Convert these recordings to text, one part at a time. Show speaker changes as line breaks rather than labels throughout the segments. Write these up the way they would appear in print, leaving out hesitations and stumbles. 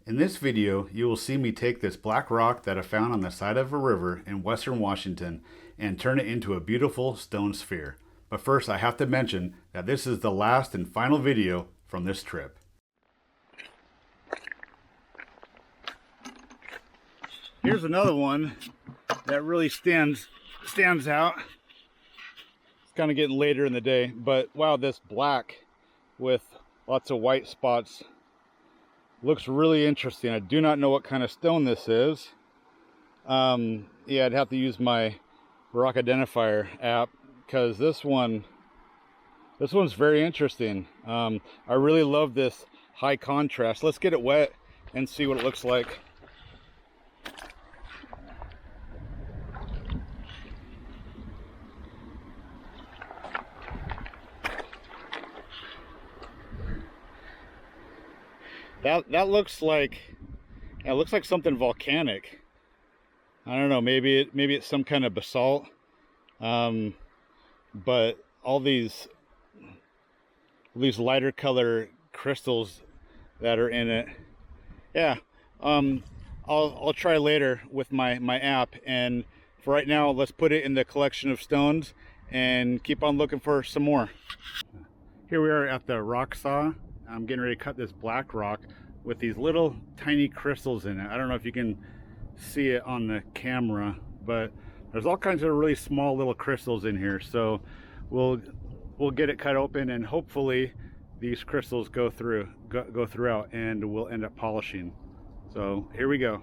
In this video, you will see me take this black rock that I found on the side of a river in western Washington and turn it into a beautiful stone sphere. But first, I have to mention that this is the last and final video from this trip. Here's another one that really stands out. It's kind of getting later in the day, but wow, this black with lots of white spots looks really interesting. I do not know what kind of stone this is. Yeah, I'd have to use my rock identifier app because this one's very interesting. I really love this high contrast. Let's get it wet and see what it looks like. That looks like, it looks like something volcanic. I don't know, maybe it's some kind of basalt. But all these lighter color crystals that are in it. Yeah, I'll try later with my app, and for right now, let's put it in the collection of stones and keep on looking for some more. Here we are at the rock saw. I'm getting ready to cut this black rock with these little tiny crystals in it. I don't know if you can see it on the camera, but there's all kinds of really small little crystals in here. So we'll get it cut open, and hopefully these crystals go throughout, and we'll end up polishing. So here we go.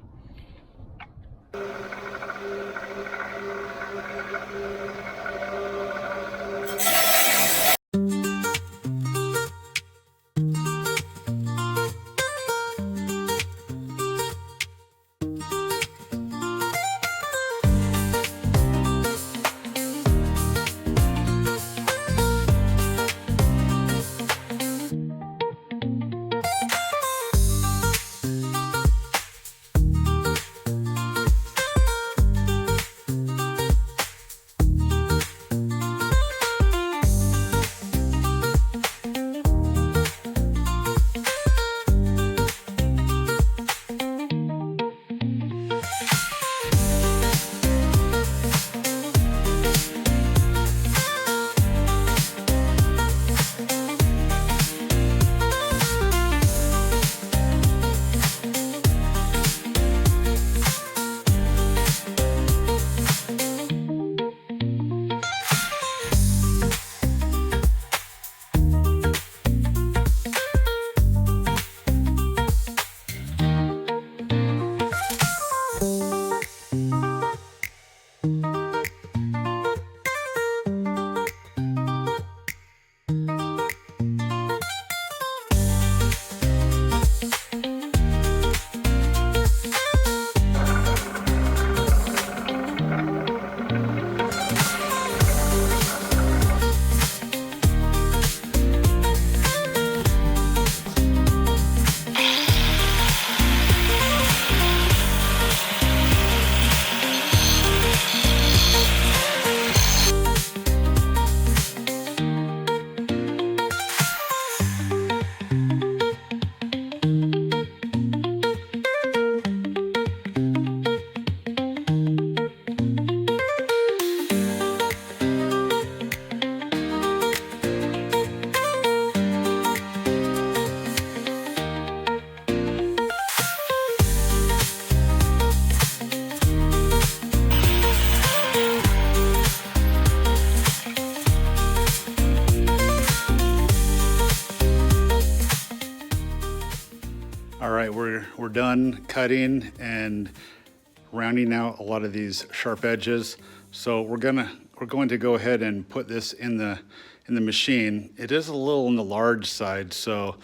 All right, we're done cutting and rounding out a lot of these sharp edges. So we're going to go ahead and put this in the machine. It is a little on the large side, so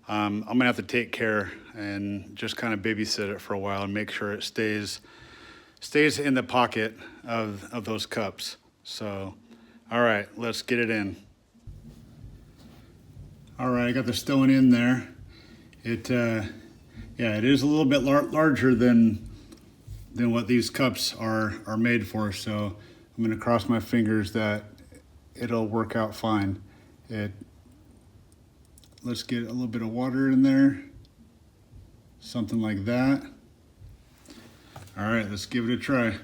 I'm gonna have to take care and just kind of babysit it for a while and make sure it stays in the pocket of those cups. So, all right, let's get it in. All right, I got the stone in there. Yeah, it is a little bit larger than what these cups are made for. So I'm gonna cross my fingers that it'll work out fine. Let's get a little bit of water in there. something like that. All right, let's give it a try.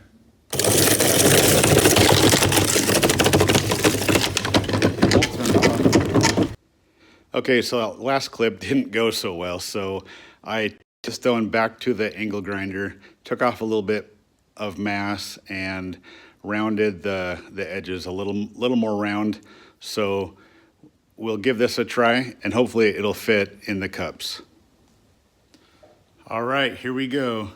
Okay, so that last clip didn't go so well, so I took stone back to the angle grinder, took off a little bit of mass, and rounded the edges a little more round. So we'll give this a try, and hopefully it'll fit in the cups. All right, here we go.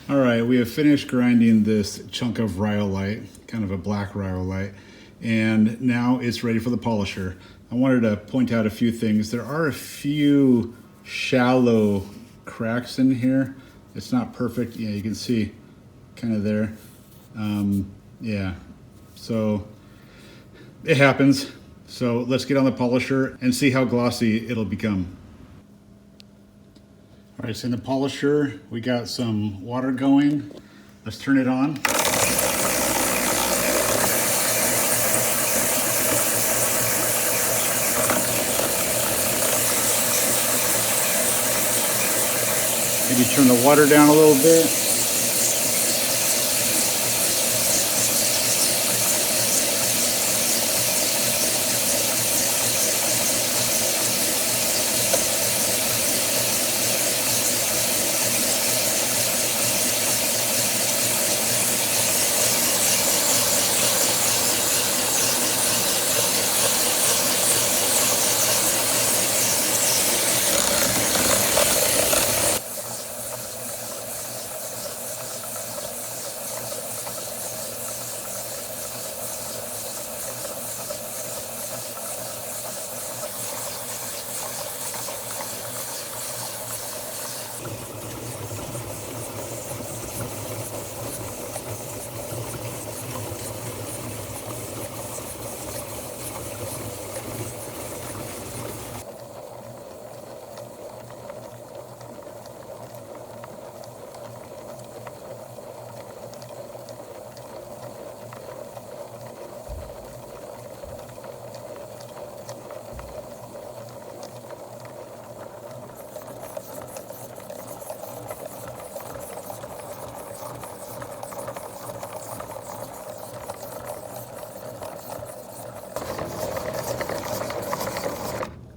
All right, we have finished grinding this chunk of rhyolite, kind of a black rhyolite, and now it's ready for the polisher. I wanted to point out a few things. There are a few shallow cracks in here. It's not perfect. Yeah, you can see kind of there. Yeah, so it happens. So let's get on the polisher and see how glossy it'll become. All right, so in the polisher, we got some water going. Let's turn it on. Maybe turn the water down a little bit.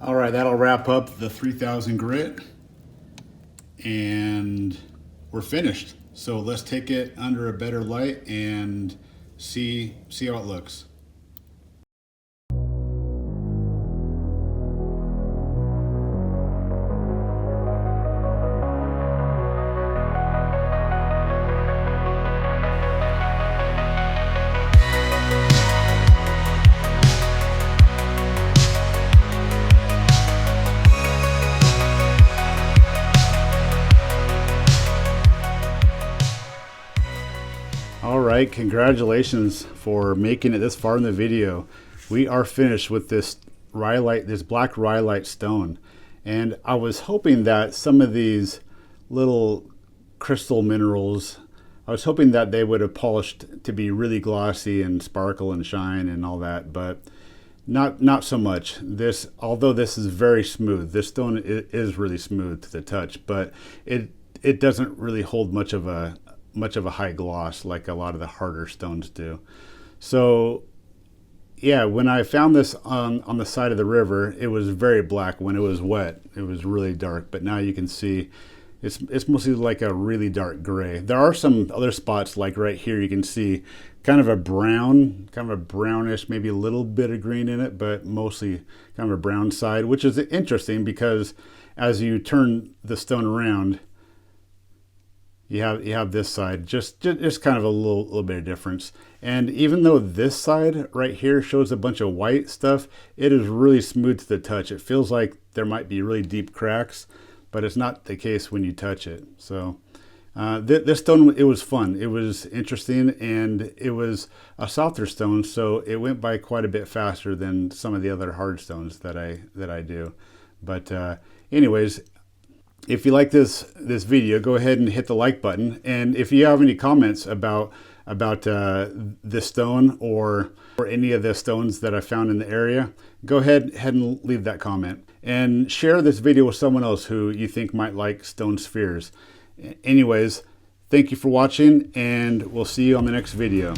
All right, that'll wrap up the 3000 grit, and we're finished. So let's take it under a better light and see how it looks. All right, congratulations for making it this far in the video. We are finished with this rhyolite, this black rhyolite stone. And I was hoping that some of these little crystal minerals, I was hoping that they would have polished to be really glossy and sparkle and shine and all that, but not so much. This, although this is very smooth, this stone is really smooth to the touch, but it doesn't really hold much of a high gloss like a lot of the harder stones do. So yeah, when I found this on the side of the river, it was very black. When it was wet, it was really dark, but now you can see it's mostly like a really dark gray. There are some other spots, like right here, you can see kind of a brown, kind of a brownish, maybe a little bit of green in it, but mostly kind of a brown side, which is interesting because as you turn the stone around, you have this side, just kind of a little bit of difference. And even though this side right here shows a bunch of white stuff, it is really smooth to the touch. It feels like there might be really deep cracks, but it's not the case when you touch it. So this stone, it was fun. It was interesting, and it was a softer stone, so it went by quite a bit faster than some of the other hard stones that I do. But anyways, if you like this video, go ahead and hit the like button. And if you have any comments about this stone or any of the stones that I found in the area, go ahead and leave that comment. And share this video with someone else who you think might like stone spheres. Anyways, thank you for watching, and we'll see you on the next video.